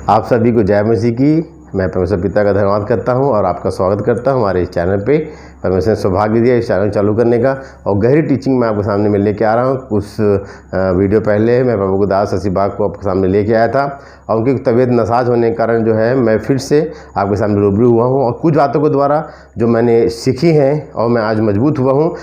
आप सभी को जय मसीह की। मैं परमेश्वर पिता का धन्यवाद करता हूं और आपका स्वागत करता हूं हमारे इस चैनल पे। परमेश्वर ने सौभाग्य दिया इस चैनल चालू करने का और गहरी टीचिंग मैं आपके सामने में लेके आ रहा हूं। कुछ वीडियो पहले मैं प्रभु गुरदास असीबाग को आपके सामने लेके आया था और उनकी तबीयत नासाज होने के कारण जो है मैं फिर से आपके सामने रूबरू हुआ हूँ और कुछ बातों के द्वारा जो मैंने सीखी हैं और मैं आज मजबूत हुआ हूँ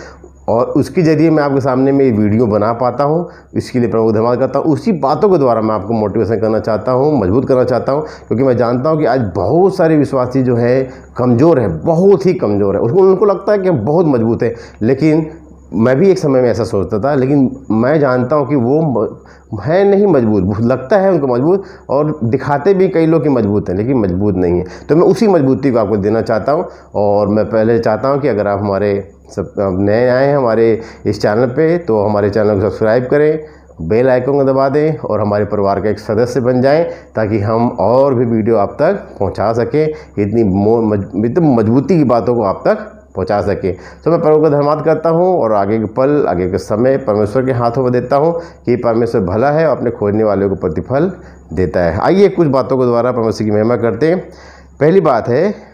और उसके ज़रिए मैं आपके सामने में ये वीडियो बना पाता हूँ। इसके लिए प्रभु धन्यवाद करता हूँ। उसी बातों के द्वारा मैं आपको मोटिवेशन करना चाहता हूँ, मजबूत करना चाहता हूँ, क्योंकि मैं जानता हूँ कि आज बहुत सारे विश्वासी जो है कमज़ोर है, बहुत ही कमज़ोर है। उनको लगता है कि हम बहुत मजबूत हैं, लेकिन मैं भी एक समय में ऐसा सोचता था, लेकिन मैं जानता हूँ कि वो है नहीं मजबूत। लगता है उनको मजबूत और दिखाते भी कई लोग कि मजबूत हैं, लेकिन मजबूत नहीं है। तो मैं उसी मजबूती को आपको देना चाहता हूँ। और मैं पहले चाहता हूँ कि अगर आप हमारे सब नए आए हैं हमारे इस चैनल पे, तो हमारे चैनल को सब्सक्राइब करें, बेल आइकन को दबा दें और हमारे परिवार का एक सदस्य बन जाएं, ताकि हम और भी वीडियो आप तक पहुंचा सकें, इतनी मजबूती की बातों को आप तक पहुंचा सके। तो मैं प्रभु का धन्यवाद करता हूं और आगे के पल, आगे के समय परमेश्वर के हाथों में देता हूं कि परमेश्वर भला है और अपने खोजने वालों को प्रतिफल देता है। आइए कुछ बातों के द्वारा परमेश्वर की महिमा करते हैं। पहली बात है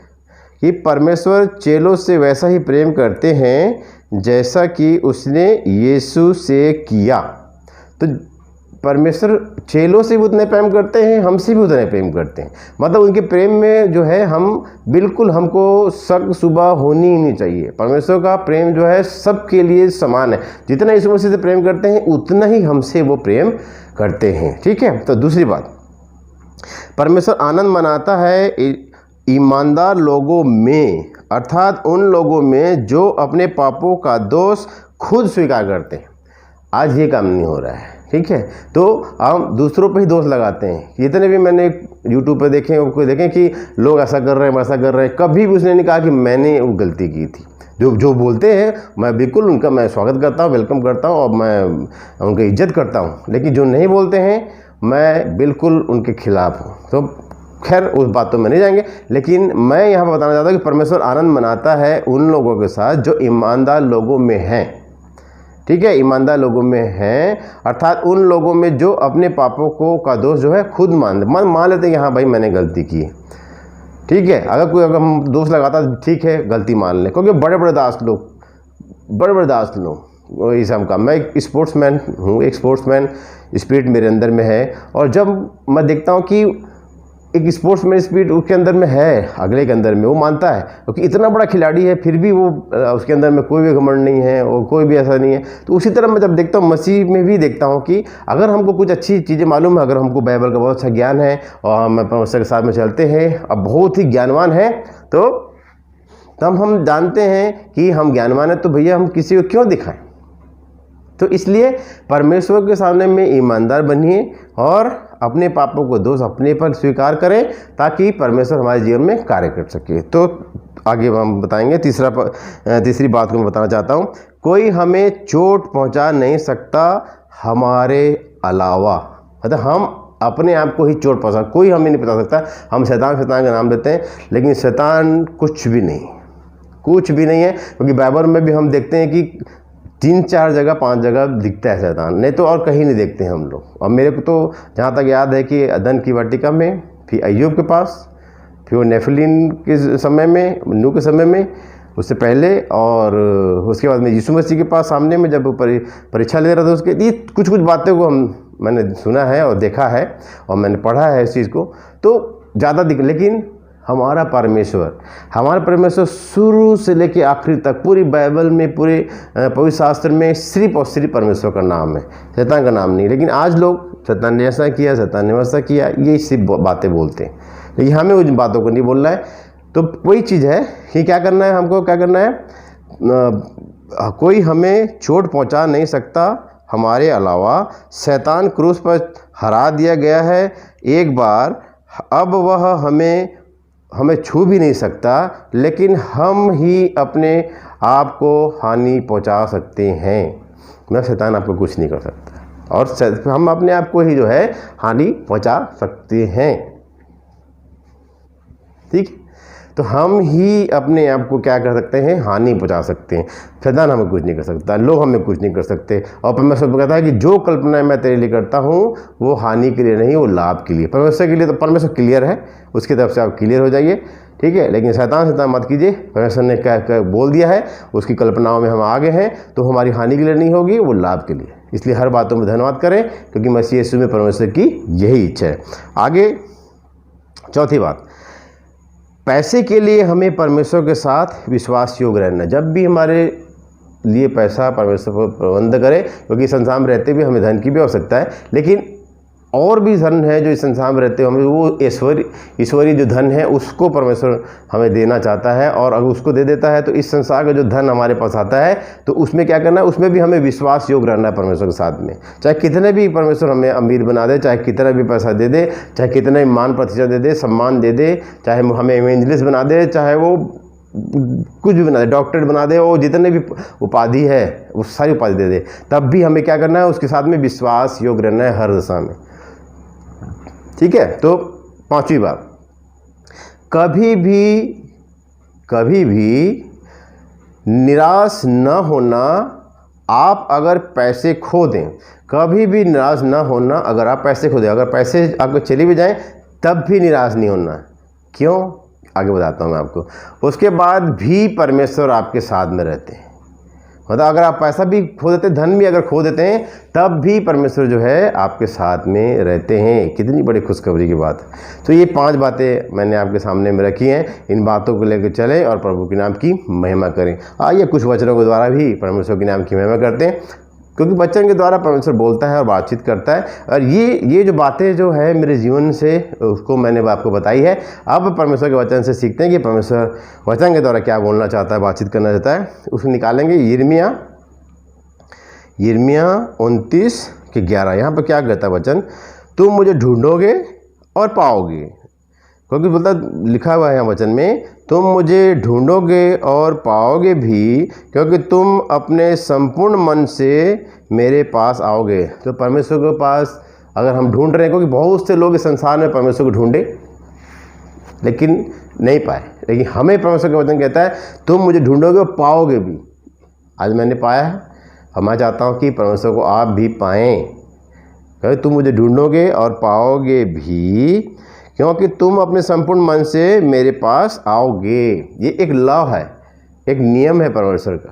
कि परमेश्वर चेलों से वैसा ही प्रेम करते हैं जैसा कि उसने यीशु से किया। तो परमेश्वर चेलों से भी उतने प्रेम करते हैं, हमसे भी उतने प्रेम करते हैं। मतलब उनके प्रेम में जो है हम बिल्कुल, हमको शक सुबह होनी ही नहीं चाहिए। परमेश्वर का प्रेम जो है सबके लिए समान है। जितना यीशु मसीह से प्रेम करते हैं उतना ही हमसे वो प्रेम करते हैं। ठीक है। तो दूसरी बात, परमेश्वर आनंद मनाता है ईमानदार लोगों में, अर्थात उन लोगों में जो अपने पापों का दोष खुद स्वीकार करते हैं। आज ये काम नहीं हो रहा है। ठीक है। तो हम दूसरों पे ही दोष लगाते हैं। जितने भी मैंने यूट्यूब पे देखें कि लोग ऐसा कर रहे हैं, वैसा कर रहे हैं, कभी भी उसने नहीं कहा कि मैंने वो गलती की थी। जो बोलते हैं मैं बिल्कुल उनका मैं स्वागत करता हूँ, वेलकम करता हूँ और मैं उनकी इज्जत करता हूँ, लेकिन जो नहीं बोलते हैं मैं बिल्कुल उनके खिलाफ हूँ। तो खैर उस बातों में नहीं जाएंगे, लेकिन मैं यहाँ पर बताना चाहता हूँ कि परमेश्वर आनंद मनाता है उन लोगों के साथ जो ईमानदार लोगों में हैं। ठीक है। ईमानदार लोगों में हैं, अर्थात उन लोगों में जो अपने पापों को का दोष जो है खुद मान लेते हैं कि हाँ भाई मैंने गलती की है। ठीक है। अगर हम दोष लगाता ठीक है, गलती मान लें, क्योंकि बड़े बड़े दास लोग वही सब का। मैं एक स्पोर्ट्समैन हूँ, एक स्पोर्ट्समैन स्पिरिट मेरे अंदर में है। और जब मैं देखता हूँ कि एक स्पोर्ट्समैन स्पिरिट उसके अंदर में है, अगले के अंदर में वो मानता है, क्योंकि इतना बड़ा खिलाड़ी है फिर भी वो उसके अंदर में कोई भी घमंड नहीं है और कोई भी ऐसा नहीं है। तो उसी तरह मैं जब देखता हूँ मसीह में भी देखता हूँ कि अगर हमको कुछ अच्छी चीज़ें मालूम है, अगर हमको बाइबल का बहुत अच्छा ज्ञान है और हम परमेश्वर के साथ में चलते हैं, अब बहुत ही ज्ञानवान है, तो तब हम जानते हैं कि हम ज्ञानवान हैं, तो भैया हम किसी को क्यों दिखाएं। तो इसलिए परमेश्वर के सामने में ईमानदार बनिए और अपने पापों को दोष अपने पर स्वीकार करें, ताकि परमेश्वर हमारे जीवन में कार्य कर सके। तो आगे हम बताएंगे। तीसरी बात को मैं बताना चाहता हूँ, कोई हमें चोट पहुँचा नहीं सकता हमारे अलावा। मतलब हम अपने आप को ही चोट पहुँचा, कोई हमें नहीं बता सकता। हम शैतान का नाम देते हैं, लेकिन शैतान कुछ भी नहीं है, क्योंकि बाइबल में भी हम देखते हैं कि 3-4 जगह 5 जगह दिखता है शैतान, नहीं तो और कहीं नहीं देखते हैं हम लोग। और मेरे को तो जहाँ तक याद है कि अदन की वाटिका में, फिर अय्यूब के पास, फिर वो नेफलीन के समय में, नूह के समय में, उससे पहले, और उसके बाद में यीशु मसीह के पास सामने में जब परीक्षा ले रहा था, उसके लिए कुछ बातें को मैंने सुना है और देखा है और मैंने पढ़ा है इस चीज़ को। तो ज़्यादा लेकिन हमारा परमेश्वर शुरू से लेकर आखिरी तक पूरी बाइबल में, पूरे पवित्र शास्त्र में सिर्फ और सिर्फ परमेश्वर का नाम है, शैतान का नाम नहीं। लेकिन आज लोग शैतान ने ऐसा किया, शैतान ने वैसा किया, ये सिर्फ बातें बोलते हैं, लेकिन हमें उन बातों को नहीं बोलना है। तो वही चीज़ है कि क्या करना है, हमको क्या करना है, कोई हमें चोट पहुँचा नहीं सकता हमारे अलावा। शैतान क्रूस पर हरा दिया गया है एक बार, अब वह हमें छू भी नहीं सकता, लेकिन हम ही अपने आप को हानि पहुंचा सकते हैं। मैं शैतान आपको कुछ नहीं कर सकता, और हम अपने आप को ही जो है हानि पहुंचा सकते हैं। ठीक। तो हम ही अपने आप को क्या कर सकते हैं, हानि पहुंचा सकते हैं। शैतान हमें कुछ नहीं कर सकता, लोग हमें कुछ नहीं कर सकते। और परमेश्वर कहता है कि जो कल्पना मैं तेरे लिए करता हूँ वो हानि के लिए नहीं, वो लाभ के लिए। परमेश्वर के लिए तो परमेश्वर क्लियर है, उसकी तरफ से आप क्लियर हो जाइए, ठीक है। लेकिन शैतान मत कीजिए। परमेश्वर ने क्या बोल दिया है, उसकी कल्पनाओं में हम आगे हैं, तो हमारी हानि के लिए नहीं होगी, वो लाभ के लिए। इसलिए हर बातों में धन्यवाद करें, क्योंकि मसीह यीशु में परमेश्वर की यही इच्छा है। आगे चौथी बात, पैसे के लिए हमें परमेश्वर के साथ विश्वास योग्य रहना। जब भी हमारे लिए पैसा परमेश्वर को प्रबंध करे, क्योंकि संसार में रहते भी हमें धन की भी आवश्यकता है, लेकिन और भी धन है जो इस संसार में रहते हैं, हमें वो ईश्वरीय जो धन है उसको परमेश्वर हमें देना चाहता है। और अगर उसको दे देता है तो इस संसार का जो धन हमारे पास आता है, तो उसमें क्या करना है, उसमें भी हमें विश्वास योग्य रहना है परमेश्वर के साथ में। चाहे कितने भी परमेश्वर हमें अमीर बना दे, चाहे कितना भी पैसा दे दे, चाहे कितने भी मान प्रतिष्ठा दे दे, सम्मान दे दे, चाहे हमें इवेंजलिस्ट बना दे, चाहे वो कुछ भी बना दे, डॉक्टरेट बना दे, वो जितने भी उपाधि है वो सारी उपाधि दे दे, तब भी हमें क्या करना है, उसके साथ में विश्वास योग्य रहना है हर दशा में, ठीक है। तो पांचवी बात, कभी भी निराश न होना। आप अगर पैसे खो दें, कभी भी निराश न होना अगर आप पैसे खो दें। अगर पैसे आपको चले भी जाएं तब भी निराश नहीं होना। क्यों, आगे बताता हूं मैं आपको। उसके बाद भी परमेश्वर आपके साथ में रहते हैं। मतलब अगर आप पैसा भी खो देते, धन भी अगर खो देते हैं, तब भी परमेश्वर जो है आपके साथ में रहते हैं। कितनी बड़ी खुशखबरी की बात है। तो ये 5 बातें मैंने आपके सामने में रखी हैं। इन बातों को लेकर चलें और प्रभु के नाम की महिमा करें। आइए कुछ वचनों के द्वारा भी परमेश्वर के नाम की महिमा करते हैं, क्योंकि वचन के द्वारा परमेश्वर बोलता है और बातचीत करता है। और ये जो बातें जो है मेरे जीवन से, उसको मैंने आपको बताई है। अब परमेश्वर के वचन से सीखते हैं कि परमेश्वर वचन के द्वारा क्या बोलना चाहता है, बातचीत करना चाहता है। उसको निकालेंगे यिर्मयाह 29:11। यहाँ पर क्या कहता है वचन, तुम मुझे ढूंढोगे और पाओगे। क्योंकि बोलता लिखा हुआ है यहाँ वचन में, तुम मुझे ढूंढोगे और पाओगे भी, क्योंकि तुम अपने संपूर्ण मन से मेरे पास आओगे। तो परमेश्वर के पास अगर हम ढूंढ रहे हैं, क्योंकि बहुत से लोग इस संसार में परमेश्वर को ढूंढे लेकिन नहीं पाए, लेकिन हमें परमेश्वर का वचन कहता है तुम मुझे ढूंढोगे और पाओगे भी। आज मैंने पाया है, और मैं चाहता हूँ कि परमेश्वर को आप भी पाएँ। क्योंकि तुम मुझे ढूंढोगे और पाओगे भी, क्योंकि तुम अपने संपूर्ण मन से मेरे पास आओगे। ये एक लॉ है, एक नियम है परमेश्वर का,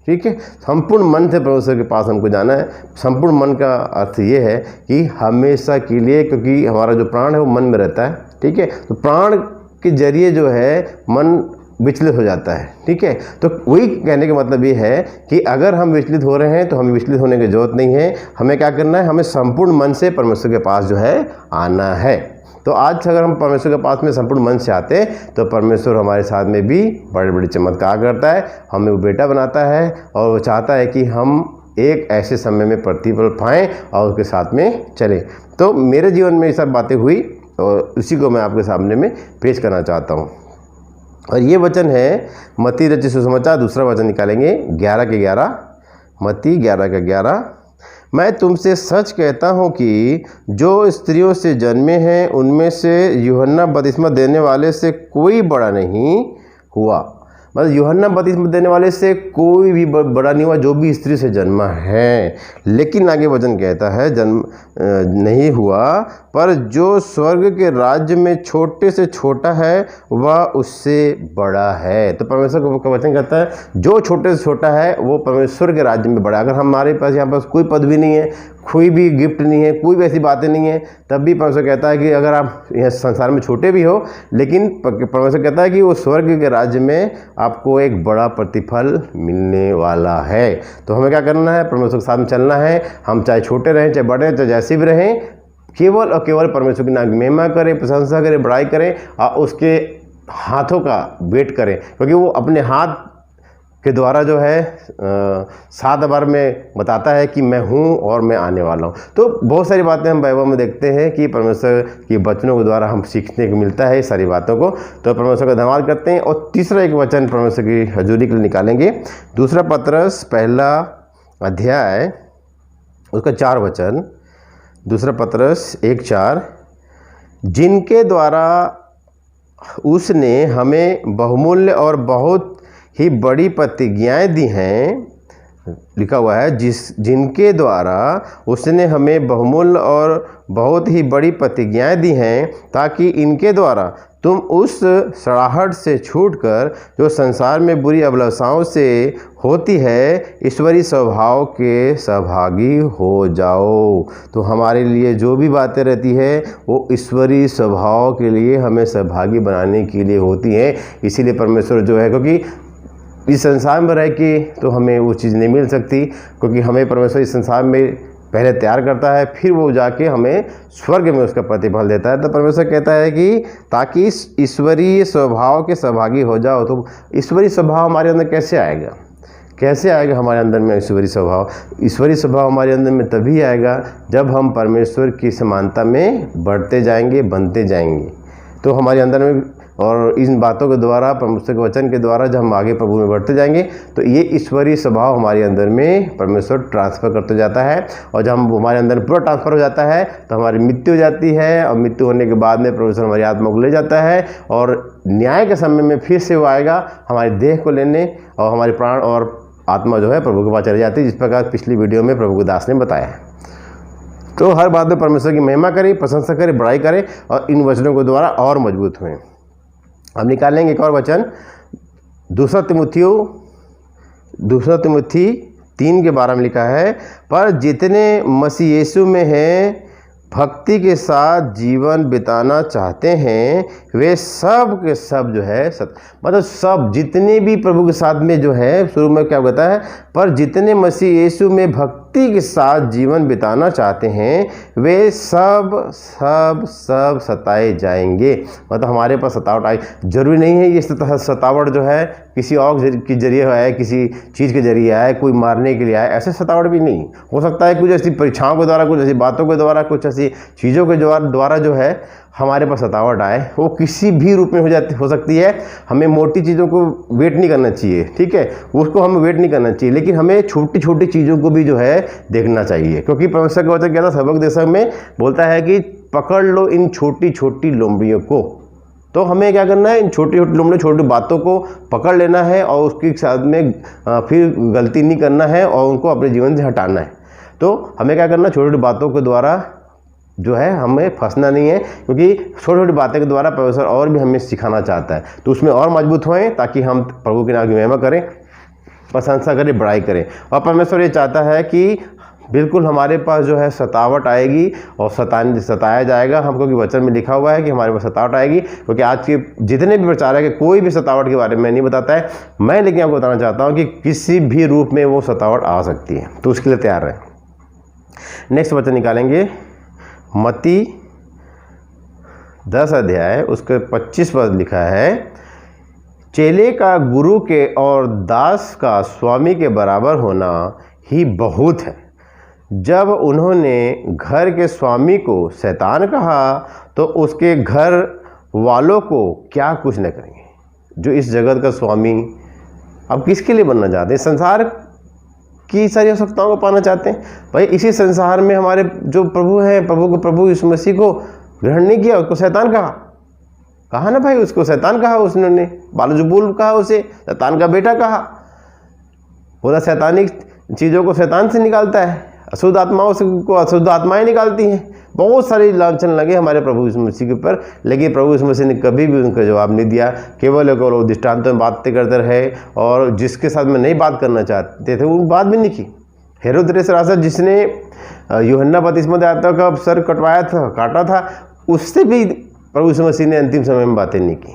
ठीक है। संपूर्ण मन से परमेश्वर के पास हमको जाना है। संपूर्ण मन का अर्थ ये है कि हमेशा के लिए, क्योंकि हमारा जो प्राण है वो मन में रहता है, ठीक है। तो प्राण के जरिए जो है मन विचलित हो जाता है, ठीक है। तो वही कहने का मतलब ये है कि अगर हम विचलित हो रहे हैं तो हमें विचलित होने की जरूरत नहीं है। हमें क्या करना है, हमें संपूर्ण मन से परमेश्वर के पास जो है आना है। तो आज अगर हम परमेश्वर के पास में संपूर्ण मन से आते हैं तो परमेश्वर हमारे साथ में भी बड़े बड़े चमत्कार करता है, हमें वो बेटा बनाता है, और वो चाहता है कि हम एक ऐसे समय में प्रतिफल पाएँ और उसके साथ में चलें। तो मेरे जीवन में ये सब बातें हुई और उसी को मैं आपके सामने में पेश करना चाहता हूँ। और ये वचन है मत्ती रचित सुसमाचार, दूसरा वचन निकालेंगे 11:11। मत्ती 11:11, मैं तुमसे सच कहता हूँ कि जो स्त्रियों से जन्मे हैं उनमें से यूहन्ना बपतिस्मा देने वाले से कोई बड़ा नहीं हुआ। मतलब यूहन्ना बपतिस्मा देने वाले से कोई भी बड़ा नहीं हुआ, जो भी स्त्री से जन्मा है। लेकिन आगे वचन कहता है जन्म नहीं हुआ, पर जो स्वर्ग के राज्य में छोटे से छोटा है वह उससे बड़ा है। तो परमेश्वर का वचन कहता है जो छोटे से छोटा है वो परमेश्वर के राज्य में बड़ा है। अगर हमारे पास यहाँ पर कोई पदवी नहीं है, कोई भी गिफ्ट नहीं है, कोई भी ऐसी बातें नहीं है, तब भी परमेश्वर कहता है कि अगर आप यह संसार में छोटे भी हो, लेकिन परमेश्वर कहता है कि वो स्वर्ग के राज्य में आपको एक बड़ा प्रतिफल मिलने वाला है। तो हमें क्या करना है, परमेश्वर के साथ में चलना है। हम चाहे छोटे रहें, चाहे बड़े रहें, चाहे जैसे भी रहें, केवल और केवल परमेश्वर के नाम की महिमा करें, प्रशंसा करें, बड़ाई करें और उसके हाथों का वेट करें, क्योंकि वो अपने हाथ के द्वारा जो है 7 बार में बताता है कि मैं हूँ और मैं आने वाला हूँ। तो बहुत सारी बातें हम बाइबल में देखते हैं कि परमेश्वर की वचनों के द्वारा हम सीखने को मिलता है सारी बातों को। तो परमेश्वर का धन्यवाद करते हैं। और तीसरा एक वचन परमेश्वर की हजूरी के लिए निकालेंगे, दूसरा पत्रस पहला अध्याय उसका 4 वचन, दूसरा पत्रस 1:4, जिनके द्वारा उसने हमें बहुमूल्य और बहुत ही बड़ी प्रतिज्ञाएं दी हैं, लिखा हुआ है, जिनके द्वारा उसने हमें बहुमूल्य और बहुत ही बड़ी प्रतिज्ञाएं दी हैं, ताकि इनके द्वारा तुम उस सड़ाहट से छूटकर जो संसार में बुरी अभिलाषाओं से होती है, ईश्वरीय स्वभाव के सहभागी हो जाओ। तो हमारे लिए जो भी बातें रहती है वो ईश्वरीय स्वभाव के लिए हमें सहभागी बनाने के लिए होती हैं। इसीलिए परमेश्वर जो है, क्योंकि इस संसार में रह के तो हमें वो चीज़ नहीं मिल सकती, क्योंकि हमें परमेश्वर इस संसार में पहले तैयार करता है, फिर वो जाके हमें स्वर्ग में उसका प्रतिफल देता है। तो परमेश्वर कहता है कि ताकि इस ईश्वरीय स्वभाव के सहभागी हो जाओ। तो ईश्वरीय स्वभाव हमारे अंदर कैसे आएगा, कैसे आएगा हमारे अंदर में ईश्वरीय स्वभाव? ईश्वरीय स्वभाव हमारे अंदर में तभी आएगा जब हम परमेश्वर की समानता में बढ़ते जाएंगे, बनते जाएंगे। तो हमारे अंदर में, और इन बातों के द्वारा, परमेश्वर के वचन के द्वारा जब हम आगे प्रभु में बढ़ते जाएंगे तो ये ईश्वरीय स्वभाव हमारे अंदर में परमेश्वर ट्रांसफ़र करते जाता है। और जब हम हमारे अंदर पूरा ट्रांसफ़र हो जाता है तो हमारी मृत्यु हो जाती है, और मृत्यु होने के बाद में परमेश्वर हमारी आत्मा को ले जाता है, और न्याय के समय में फिर से वो आएगा हमारे देह को लेने, और हमारे प्राण और आत्मा जो है प्रभु के पास चली जाती है, जिस प्रकार पिछली वीडियो में प्रभु के दास ने बताया है। तो हर बात में परमेश्वर की महिमा करें, प्रशंसा करें, बड़ाई करें, और इन वचनों के द्वारा और मजबूत हुए। हम निकालेंगे एक और वचन, दूसरा तिमुथी 3 के 12 में लिखा है, पर जितने मसीह यीशु में हैं, भक्ति के साथ जीवन बिताना चाहते हैं, वे सब के सब जो है मतलब सब जितने भी प्रभु के साथ में जो है, शुरू में क्या कहता है, पर जितने मसीह यीशु में भक्ति के साथ जीवन बिताना चाहते हैं, वे सब सब सब सताए जाएंगे। मतलब हमारे पास सतावट आई, जरूरी नहीं है ये सतावट जो है किसी और के जरिए आए, किसी चीज़ के जरिए आए, कोई मारने के लिए आए, ऐसे सतावट भी नहीं हो सकता है। कुछ ऐसी परीक्षाओं के द्वारा, कुछ ऐसी बातों के द्वारा, कुछ ऐसी चीज़ों के द्वारा जो है हमारे पास सतावट आए, वो किसी भी रूप में हो सकती है। हमें मोटी चीज़ों को वेट नहीं करना चाहिए, ठीक है, उसको हमें वेट नहीं करना चाहिए, लेकिन हमें छोटी छोटी चीज़ों को भी जो है देखना चाहिए। क्योंकि परमेश्वर का वचन कहता है, सबक देशक में बोलता है कि पकड़ लो इन छोटी छोटी लोमड़ियों को। तो हमें क्या करना है, इन छोटी छोटी लोमड़ियों, छोटी बातों को पकड़ लेना है, और उसके साथ में फिर गलती नहीं करना है, और उनको अपने जीवन से हटाना है। तो हमें क्या करना, छोटी छोटी बातों के द्वारा जो है हमें फंसना नहीं है, क्योंकि छोटी छोटी बातें के द्वारा परमेश्वर और भी हमें सिखाना चाहता है। तो उसमें और मजबूत होएं, ताकि हम प्रभु के नाम की महिमा करें, प्रशंसा करें, बड़ाई करें। और परमेश्वर ये चाहता है कि बिल्कुल हमारे पास जो है सतावट आएगी, और सताया जाएगा हम, क्योंकि वचन में लिखा हुआ है कि हमारे पास सतावट आएगी। क्योंकि आज के जितने भी प्रचारक है, कोई भी सतावट के बारे में नहीं बताता है। मैं लेकिन आपको बताना चाहता हूँ कि किसी भी रूप में वो सतावट आ सकती है, तो उसके लिए तैयार रहें। नेक्स्ट वचन निकालेंगे, मत्ती 10 अध्याय उसके 25 पद लिखा है, चेले का गुरु के और दास का स्वामी के बराबर होना ही बहुत है। जब उन्होंने घर के स्वामी को शैतान कहा, तो उसके घर वालों को क्या कुछ न करेंगे। जो इस जगत का स्वामी, अब किसके लिए बनना चाहते हैं? संसार की सारी आवश्यकताओं को पाना चाहते हैं। भाई इसी संसार में हमारे जो प्रभु हैं, प्रभु यीशु मसीह को ग्रहण नहीं किया, उसको शैतान कहा ना भाई, उसको शैतान कहा, उसने बालजुबूल कहा, उसे शैतान का बेटा कहा। बोला शैतानिक चीज़ों को शैतान से निकालता है, अशुद्ध आत्माओं से को अशुद्ध आत्माएं निकालती हैं। बहुत सारी लांछन लगे हमारे प्रभु यीशु मसीह के ऊपर, लेकिन प्रभु यीशु मसीह ने कभी भी उनका जवाब नहीं दिया। केवल वो दृष्टांतों में बातें करते रहे, और जिसके साथ में नहीं बात करना चाहते थे वो बात भी नहीं की। हेरोदेस राजा, जिसने यूहन्ना बपतिस्मा देता का सर काटा था, उससे भी प्रभु यीशु मसीह ने अंतिम समय में बातें नहीं की।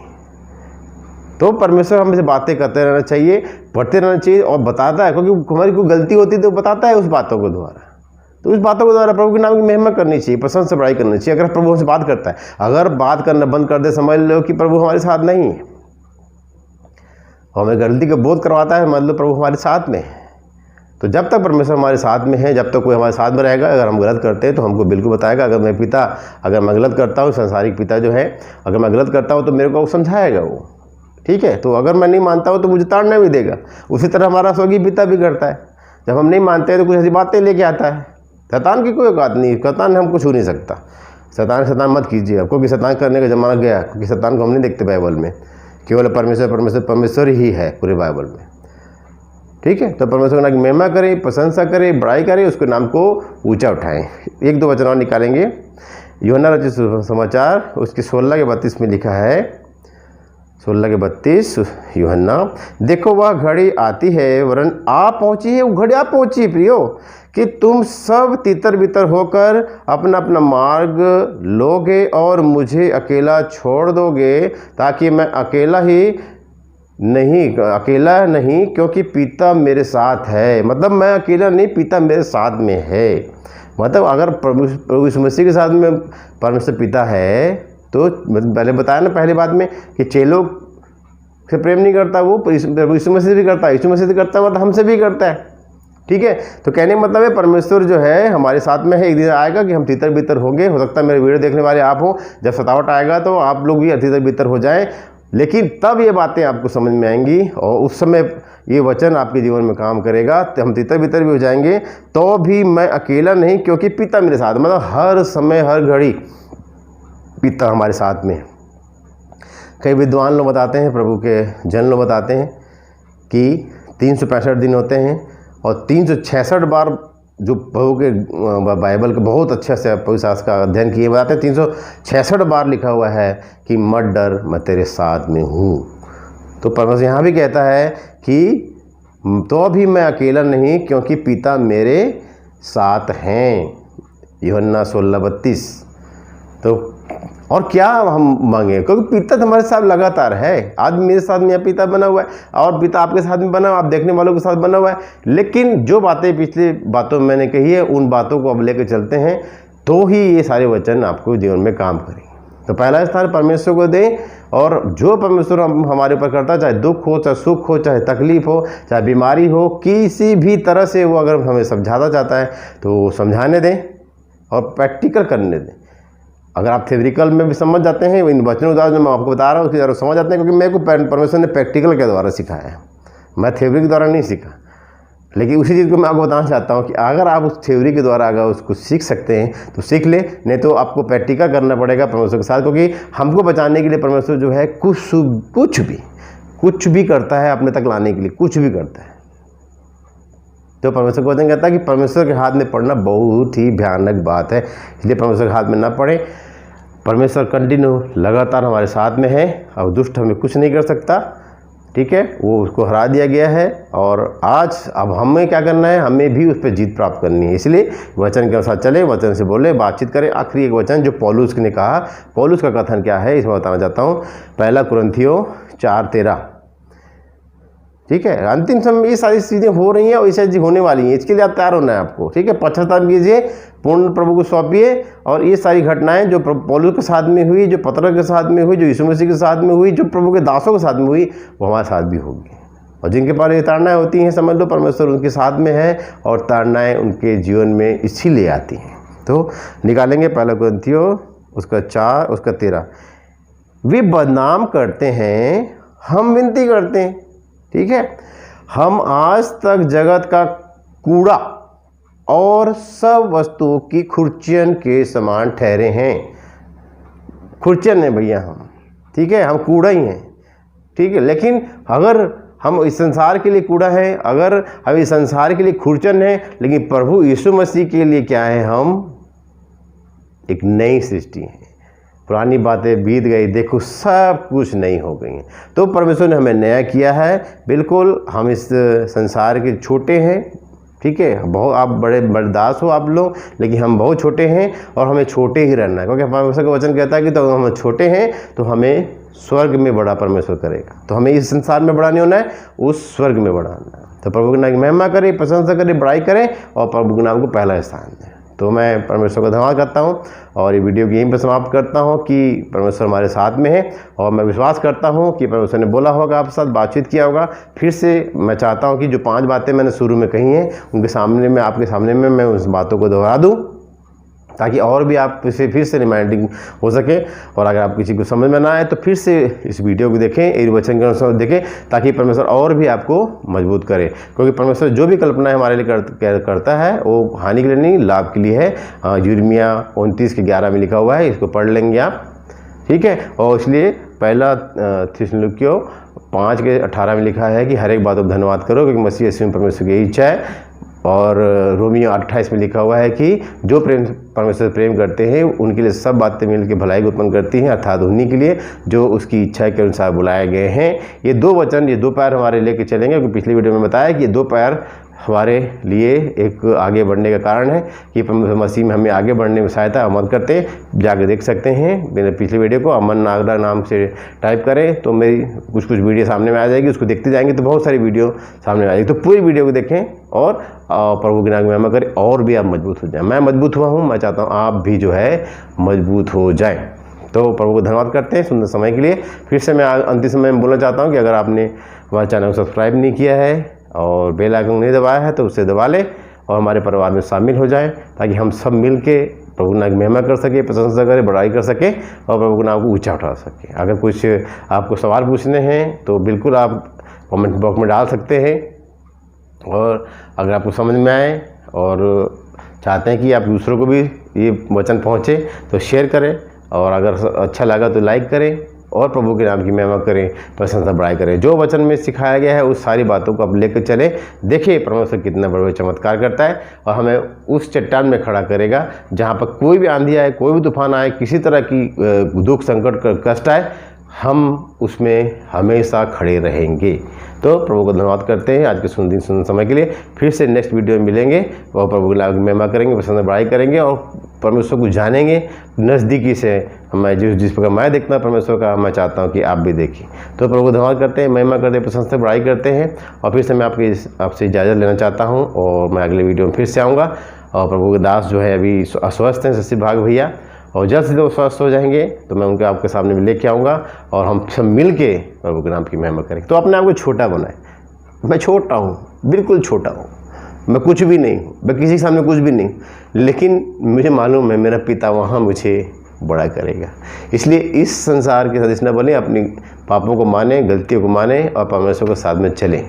तो परमेश्वर हमसे बातें करते रहना चाहिए, पढ़ते रहना चाहिए, और बताता है, क्योंकि हमारी कोई गलती होती है तो बताता है उस बातों के द्वारा। तो उस बातों के द्वारा प्रभु के नाम की महिमा करनी चाहिए, प्रशंसा बड़ाई करनी चाहिए। अगर प्रभु हमसे बात करता है, अगर बात करना बंद कर दे, समझ लो कि प्रभु हमारे साथ नहीं है, और हमें गलती का बोध करवाता है, मतलब प्रभु हमारे साथ में है। तो जब तक परमेश्वर हमारे साथ में है, जब तक कोई हमारे साथ में रहेगा। अगर हम गलत करते हैं तो हमको बिल्कुल बताएगा। अगर मैं गलत करता हूँ, संसारिक पिता जो है, अगर मैं गलत करता हूँ तो मेरे को समझाएगा वो, ठीक है। तो अगर मैं नहीं मानता हूँ तो मुझे ताड़ना भी देगा। उसी तरह हमारा स्वर्गीय पिता भी करता है, जब हम नहीं मानते हैं तो कुछ ऐसी बातें लेके आता है। शैतान की कोई औकात नहीं, शैतान हमको छू नहीं सकता। शैतान मत कीजिए आप, क्योंकि शैतान करने का ज़माना गया, क्योंकि शैतान को हम नहीं देखते बाइबल में, केवल परमेश्वर ही है पूरे बाइबल में। ठीक है, तो परमेश्वर का नाम की महिमा करें, प्रशंसा करें, बड़ाई करें, उसके नाम को ऊंचा उठाएं। एक दो वचन और निकालेंगे। यूहन्ना रचित समाचार उसके 16 के 32 में लिखा है, 16 के 32 यूहन्ना, देखो वह घड़ी आती है, वरन आ पहुंची है, वो घड़ी आ पहुंची है प्रियो, कि तुम सब तितर बितर होकर अपना अपना मार्ग लोगे और मुझे अकेला छोड़ दोगे, ताकि मैं अकेला नहीं, क्योंकि पिता मेरे साथ है। मतलब मैं अकेला नहीं, पिता मेरे साथ में है। मतलब अगर प्रभु यीशु मसीह के साथ में परमेश्वर पिता है, तो पहले बताया ना पहली बात में कि चेलों से प्रेम नहीं करता, वो प्रभु यीशु मसीह भी करता है, यीशु मसीह से करता है मतलब हमसे भी करता है। ठीक है, तो कहने का मतलब है परमेश्वर जो है हमारे साथ में है। एक दिन आएगा कि हम तितर बितर होंगे, हो सकता है मेरे वीडियो देखने वाले आप हो, जब सतावट आएगा तो आप लोग भी तितर बितर हो जाएं, लेकिन तब ये बातें आपको समझ में आएंगी और उस समय ये वचन आपके जीवन में काम करेगा। तो हम तितर बितर भी हो जाएंगे तो भी मैं अकेला नहीं, क्योंकि पिता मेरे साथ। मतलब हर समय हर घड़ी पिता हमारे साथ में। कई विद्वान लोग बताते हैं, प्रभु के जन लोग बताते हैं कि 365 दिन होते हैं और 366 बार जो प्रभु के बाइबल के बहुत अच्छे से पवित्र शास्त्र का अध्ययन किए बताते हैं, 366 बार लिखा हुआ है कि मत डर, मैं तेरे साथ में हूँ। तो परमेश्वर यहाँ भी कहता है कि तो भी मैं अकेला नहीं, क्योंकि पिता मेरे साथ हैं। यूहन्ना 16:32। तो और क्या हम मांगे, क्योंकि पिता तो हमारे साथ लगातार है। आज मेरे साथ में पिता बना हुआ है और पिता आपके साथ में बना हुआ है, आप देखने वालों के साथ बना हुआ है। लेकिन जो बातें पिछली बातों में मैंने कही है, उन बातों को अब लेकर चलते हैं तो ही ये सारे वचन आपको जीवन में काम करेंगे। तो पहला स्थान परमेश्वर को दें, और जो परमेश्वर हमारे ऊपर करता, चाहे दुख हो, चाहे सुख हो, चाहे तकलीफ हो, चाहे बीमारी हो, किसी भी तरह से वो अगर हमें समझाना चाहता है तो समझाने दें और प्रैक्टिकल करने दें। अगर आप थ्योरिकल में भी समझ जाते हैं, इन वचनों द्वारा जो मैं आपको बता रहा हूँ उसके द्वारा समझ जाते हैं, क्योंकि मेरे को परमेश्वर ने प्रैक्टिकल के द्वारा सिखाया है, मैं थ्योरी के द्वारा नहीं सीखा। लेकिन उसी चीज़ को मैं आपको बताना चाहता हूँ कि अगर आप उस थ्योरी के द्वारा अगर उसको सीख सकते हैं तो सीख ले, नहीं तो आपको प्रैक्टिकल करना पड़ेगा परमेश्वर के साथ। क्योंकि हमको बचाने के लिए परमेश्वर जो है कुछ भी करता है, अपने तक लाने के लिए कुछ भी करता है। तो परमेश्वर को वचन कहता है कि परमेश्वर के हाथ में पड़ना बहुत ही भयानक बात है, इसलिए परमेश्वर के हाथ में ना पड़े। परमेश्वर कंटिन्यू लगातार हमारे साथ में है, अब दुष्ट हमें कुछ नहीं कर सकता। ठीक है, वो उसको हरा दिया गया है और आज अब हमें क्या करना है, हमें भी उस पर जीत प्राप्त करनी है। इसलिए वचन के अनुसार चले, वचन से बोले, बातचीत करें। आखिरी एक वचन जो पौलुस ने कहा, पौलुस का कथन क्या है इसमें बताना चाहता हूँ। 1 कुरिन्थियों 4:13। ठीक है, अंतिम समय ये सारी चीज़ें हो रही हैं और ये सारी चीज़ें होने वाली हैं, इसके लिए आप तैयार होना है आपको। ठीक है, पश्चाताप कीजिए, पूर्ण प्रभु को सौंपिए, और ये सारी घटनाएं जो पौलुस के साथ में हुई, जो पतरस के साथ में हुई, जो यीशु मसीह के साथ में हुई, जो प्रभु के दासों के साथ में हुई, वो हमारे साथ भी होगी। और जिनके पास ये ताड़नाएँ होती हैं, समझ लो परमेश्वर उनके साथ में है और ताड़नाएँ उनके जीवन में इसीलिए आती हैं। तो निकालेंगे 1 कुरिन्थियों उसका 4 उसका 13। वे बदनाम करते हैं, हम विनती करते हैं। ठीक है, हम आज तक जगत का कूड़ा और सब वस्तुओं की खुर्चियन के समान ठहरे हैं। खुर्चियन है भैया हम, ठीक है, हम कूड़ा ही हैं। ठीक है, लेकिन अगर हम इस संसार के लिए कूड़ा है, अगर हम इस संसार के लिए खुर्चियन है, लेकिन प्रभु यीशु मसीह के लिए क्या है, हम एक नई सृष्टि है। पुरानी बातें बीत गई, देखो सब कुछ नई हो गई हैं। तो परमेश्वर ने हमें नया किया है। बिल्कुल हम इस संसार के छोटे हैं। ठीक है, बहुत आप बड़े बर्दाश्त हो आप लोग, लेकिन हम बहुत छोटे हैं और हमें छोटे ही रहना है, क्योंकि परमेश्वर का वचन कहता है कि तो हम छोटे हैं तो हमें स्वर्ग में बड़ा परमेश्वर करेगा। तो हमें इस संसार में बड़ा नहीं होना है, उस स्वर्ग में बड़ा होना है। तो प्रभु के नाम की महिमा करें, प्रशंसा करें, बड़ाई करें और प्रभु के नाम को पहला स्थान दें। तो मैं परमेश्वर का धन्यवाद करता हूँ और ये वीडियो को यहीं पर समाप्त करता हूँ कि परमेश्वर हमारे साथ में है। और मैं विश्वास करता हूँ कि परमेश्वर ने बोला होगा, आपके साथ बातचीत किया होगा। फिर से मैं चाहता हूँ कि जो 5 बातें मैंने शुरू में कही हैं, उनके सामने में, आपके सामने में मैं उस बातों को दोहरा दूँ ताकि और भी आप इसे फिर से रिमाइंडिंग हो सके। और अगर आप किसी को समझ में ना आए तो फिर से इस वीडियो को देखें, ये वचन के अनुसार देखें, ताकि परमेश्वर और भी आपको मजबूत करे। क्योंकि परमेश्वर जो भी कल्पना हमारे लिए करता है वो हानि के लिए नहीं, लाभ के लिए है। यिर्मयाह 29:11 में लिखा हुआ है, इसको पढ़ लेंगे आप, ठीक है। और इसलिए पहला थिस्सलुनीकियों 5:18 में लिखा है कि हर एक बात को धन्यवाद करो, क्योंकि मसीह यीशु में परमेश्वर की इच्छा है। और रोमियो 28 में लिखा हुआ है कि जो परमेश्वर से प्रेम करते हैं उनके लिए सब बातें मिलकर भलाई को उत्पन्न करती हैं, अर्थात उन्हीं के लिए जो उसकी इच्छा के अनुसार बुलाए गए हैं। ये दो वचन, ये दो पैर हमारे लेके चलेंगे, क्योंकि पिछली वीडियो में बताया कि ये दो पैर हमारे लिए एक आगे बढ़ने का कारण है कि मसीह में हमें आगे बढ़ने में सहायता मदद करते हैं। जाकर देख सकते हैं मेरे पिछले वीडियो को, अमन नागरा नाम से टाइप करें तो मेरी कुछ वीडियो सामने में आ जाएगी, उसको देखते जाएंगे तो बहुत सारी वीडियो सामने में आ जाएगी। तो पूरी वीडियो को देखें और प्रभु के नाम में महिमा करें और भी आप मजबूत हो जाएं। मैं मजबूत हुआ हूँ, मैं चाहता हूँ आप भी जो है मजबूत हो जाएं। तो प्रभु को धन्यवाद करते हैं सुंदर समय के लिए। फिर से मैं अंतिम समय में बोलना चाहता हूँ कि अगर आपने हमारे चैनल को सब्सक्राइब नहीं किया है और बेल आइकन नहीं दबाया है तो उसे दबा लें और हमारे परिवार में शामिल हो जाएं, ताकि हम सब मिल के प्रभु नाम की महिमा कर सके, प्रशंसा करें, बड़ाई कर सके और प्रभु के नाम को ऊंचा उठा सके। अगर कुछ आपको सवाल पूछने हैं तो बिल्कुल आप कमेंट बॉक्स में डाल सकते हैं। और अगर आपको समझ में आए और चाहते हैं कि आप दूसरों को भी ये वचन पहुँचे तो शेयर करें, और अगर अच्छा लगा तो लाइक करें और प्रभु के नाम की महिमा करें, प्रशंसा बड़ाई करें। जो वचन में सिखाया गया है उस सारी बातों को आप लेकर चले। देखिए परमेश्वर कितना बड़े चमत्कार करता है और हमें उस चट्टान में खड़ा करेगा जहाँ पर कोई भी आंधी आए, कोई भी तूफान आए, किसी तरह की दुख संकट कष्ट आए, हम उसमें हमेशा खड़े रहेंगे। तो प्रभु को धन्यवाद करते हैं आज के सुंदर समय के लिए। फिर से नेक्स्ट वीडियो में मिलेंगे और प्रभु की नाम की महिमा करेंगे, प्रशंसा बड़ाई करेंगे और परमेश्वर को जानेंगे नज़दीकी से। मैं जिस प्रकार मैं देखता हूँ परमेश्वर का, मैं चाहता हूँ कि आप भी देखिए। तो प्रभु को धन्यवाद करते हैं, महिमा करते हैं, प्रशंसा बड़ाई करते हैं। और फिर से मैं आपसे इजाज़त लेना चाहता हूँ और मैं अगले वीडियो में फिर से आऊँगा। और प्रभु के दास जो है अभी अस्वस्थ हैं, शशि भाग भैया, और जल्द से जल्द स्वस्थ हो जाएंगे तो मैं उनके आपके सामने में लेके आऊँगा और हम सब मिल के प्रभु के नाम की महिमा करेंगे। तो अपने आप को छोटा बनाए। मैं छोटा हूँ, बिल्कुल छोटा हूँ, मैं कुछ भी नहीं हूँ, मैं किसी के सामने कुछ भी नहीं, लेकिन मुझे मालूम है मेरा पिता वहाँ मुझे बड़ा करेगा। इसलिए इस संसार के सदस्य न बने, अपनी पापों को माने, गलतियों को माने और परमेश्वर के साथ में चलें।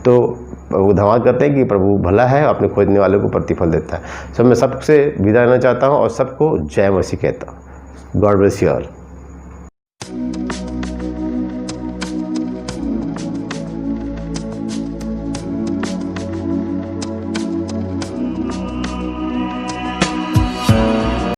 तो वो धन्यवाद करते हैं कि प्रभु भला है, अपने खोजने वाले को प्रतिफल देता है। सब मैं सबसे विदा लेना चाहता हूँ और सबको जय मसीह कहता हूँ। God bless you all.